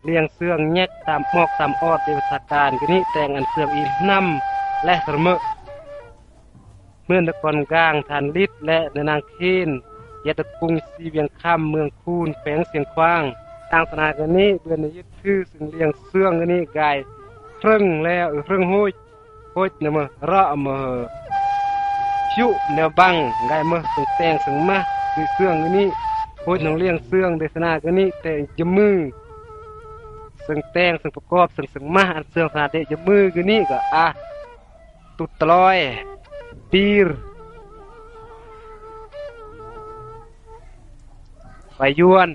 เลี้ยงเสื่องแยกตามหมอกตามออดในวิชาการกนี้แต่งอันเสื่องอีน้ำและเสมอเมื่อนครกลางทานฤทธิ์และนางเคนยะตะกรุงสีเวียงค่ำเมืองคูนแขวงเสียงขวางทางสนากนี้เบือนยึดถือซึ่งเลี้ยงเสื่องนี้กายเพิ่งแล้วเพิ่งโหยนำระมชุแนวบังกายซึ่งแต่งซึ่งมาคือเสื่องนี้โหยนเลี้ยงเสื่องในสนากนี้แต่งจมือซึ่งแต่งซึ่งประกอบซึ่งมาอันเสื่องสนาเดจมือคือนี้ก็ตุดตลอยปีรไปยวน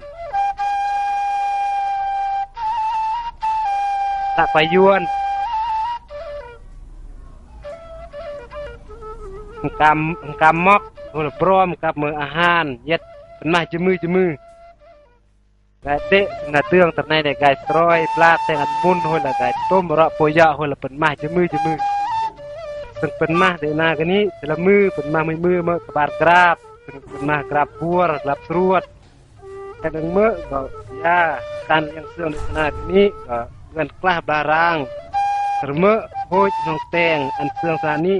ตะไปยวนกำมอกคนพร้อมกับมืออาหารเย็ดเป็นมาจมือกายเตะนาเตืองตับในได้กายสร้อยปลาแต่งอันมุนโหละกายต้มระโปยะโหละเป็นมาจมือซึ่งเป็นมาได้นากันนี้แต่ละมือเป็นมามือมากบาดกราบเป็นมากราบบัวกราบสรวดแต่ดังเมื่อก็ยาการเลี้ยงเสื่องในสนากันนี้ก็เงินกล้าบารางเสมอโหยน้องแต่งอันเสื่องสนานี้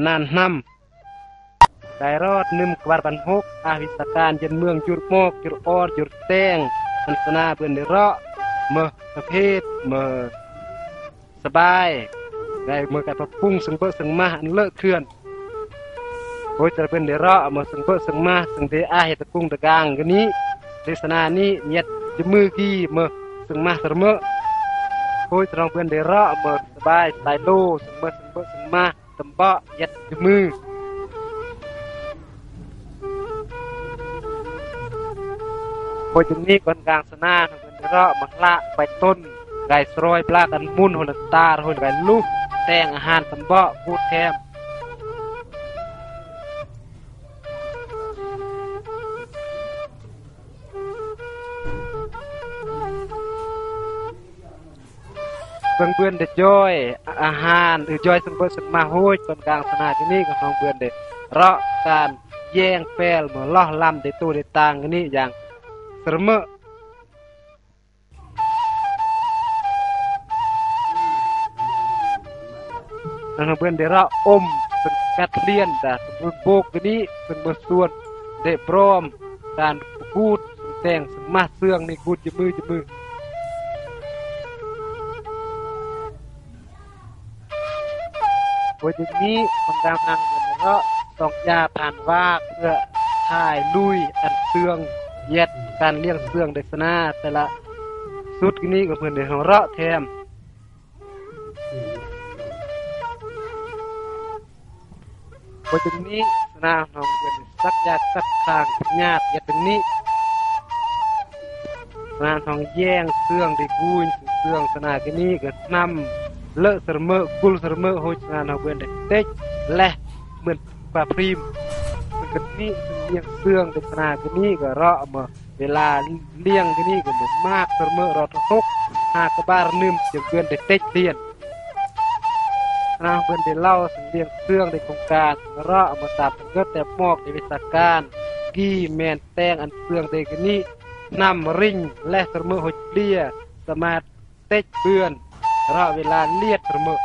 นานนำได้รอดนึมกวาดบันหกอาวิสการยันเมืองจุดมอกจุดออดจุดแตงอันสนาเปื่อนได้เราะเมื่อประเภทเมื่อสบายได้เมื่อการปรุงซึ่งเปิ้ซึ่งมาอันเลอะเคลื่อนโอ้ยจะเป็นได้เราะเมื่อซึ่งเปิ้ซึ่งมาซึ่งได้อาเฮ็ดตะกุ้งตะกางกันนี้เทศนานี้เนียดจะมือกี้เมื่อซึ่งมาเสมอโอ้ยจะลองเปื่อนได้เราะเมื่อสบายสายโลซึ่งเมื่อซึ่งมาตำเบาะยัดจะมือโอ้ยจึงนี้ก่อนกลางสนาเพิ่นได้เราะมักละไปต้นไก่สรอยปลากันมุนโหละตาโหละไก่ลูกแต่งอาหารตำเบาะพูดแถมเบิ่งเบือนได้จ้อยอาหารจ้อยซึ่งเบิ่ซึ่งมาโหยก่อนกลางสนาที่นี้ก็น้องเบือนได้เราะการแย่งแฟลมาล้อลำได้ตู้ได้ตางกันนี้อย่างเสมอน้องเบือนได้เราะอมซึ่งกัดเลียนดาซึ่งโบกกันนี้ซึ่งบ่ส่วนได้พร้อมการพูดซึ่งแต่งซึ่งมาเสื่องนี่พูดจะมือโดยจุดนี้คนกลางทางเหมือนก็ต้องยาผ่านวากเพื่อถ่ายลุยอันเสื่องเย็ดการเลี้ยงเสื่องเด็กสนาแต่ละสุดนี้ก็เพื่อนเด็กของเราะแถมโดยจุดนี้สนาของเพื่อนสักญาติสักทางญาติเย็ดตรงนี้สนาของแย่งเสื่องได้กุยเสื่องสนาที่นี้ก็นำเลอะเสมอกุลเสมอโหยงานเอาเบือนเด็กเต็กและเหมือนปลาพรีมมันก็นี้เลี้ยงเสื่องเด็กนาที่นี้ก็เราะมาเวลาเลี้ยงที่นี้ก็เหมือนมากเสมอเราทกหากบาร์นึมจะเบือนเด็กเต็กเลียนนาเบือนเด็กเล่าเลี้ยงเสื่องในโครงการเราะมาตับเกิดแต่หมอกในวิชาการกี้แมนแตงอันเสื่องเด็กนี้นำริงและเสมอโหยเลียสมาเต็กเบือนเราเวลาเลียดเสมอ